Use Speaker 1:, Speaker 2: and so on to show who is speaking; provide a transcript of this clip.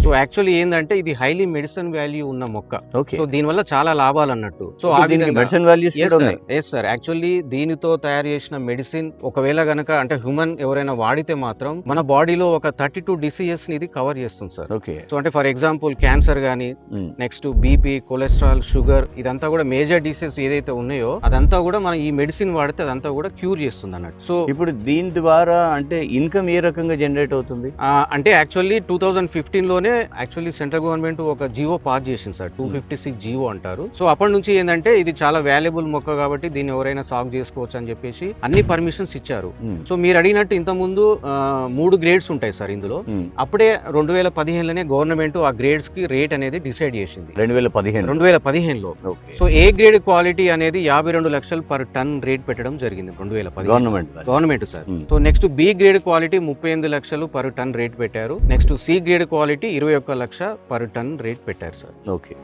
Speaker 1: So actually ఏంటంటే ఇది highly medicine value ఉన్న మొక్క.
Speaker 2: ఓకే.
Speaker 1: సో దీనివల్ల చాలా లాభాలు అన్నట్టు. సో ఆ
Speaker 2: దీనికి
Speaker 1: విధంగా
Speaker 2: మెడిసిన్ వాల్యూస్ కూడా ఉన్నాయి.
Speaker 1: ఎస్ సార్, యాక్చువల్లీ దీనితో తయారు చేసిన మెడిసిన్ ఒకవేళ గనక అంటే హ్యూమన్ ఎవరైనా వాడితే మాత్రం మన బాడీలో ఒక 32 డిసీజెస్ ని ఇది కవర్ చేస్తుంది సార్.
Speaker 2: ఓకే.
Speaker 1: సో అంటే ఫర్ ఎగ్జాంపుల్ క్యాన్సర్ గానీ, నెక్స్ట్ బీపీ, కొలెస్ట్రాల్, షుగర్, ఇదంతా కూడా మేజర్ డిసీజెస్ ఏదైతే ఉన్నాయో అదంతా కూడా మనం ఈ మెడిసిన్ వాడితే అదంతా కూడా క్యూర్ చేస్తుంది అన్నట్టు. సో
Speaker 2: ఇప్పుడు దీని ద్వారా అంటే ఇన్కమ్ ఏ రకంగా జనరేట్ అవుతుంది?
Speaker 1: అంటే యాక్చువల్లీ 2015 లోనే యాక్చువల్లీ సెంట్రల్ గవర్నమెంట్ ఒక జియో పాస్ చేసింది సార్, 256 జియో అంటారు. సో అప్పటి నుంచి ఏంటంటే ఇది చాలా వాల్యుబుల్ మొక్క కాబట్టి దీన్ని ఎవరైనా సాగు చేసుకోవచ్చు అని చెప్పేసి అన్ని పర్మిషన్స్ ఇచ్చారు. సో మీరు అడిగినట్టు ఇంత ముందు 3 గ్రేడ్స్ ఉంటాయి సార్ ఇందులో. అప్పుడే 2015లోనే గవర్నమెంట్ ఆ గ్రేడ్స్ కి రేట్ అనేది డిసైడ్ చేసింది 2015లో. సో ఏ గ్రేడ్ క్వాలిటీ అనేది 52 లక్షలు పర్ టన్ రేట్ పెట్టడం జరిగింది 2015 government sir. So next B grade quality 38 లక్షలు పర్ టన్ రేట్ పెట్టారు. Next C grade quality 21 lakh per ton rate పెట్టారు సార్.
Speaker 2: ఓకే.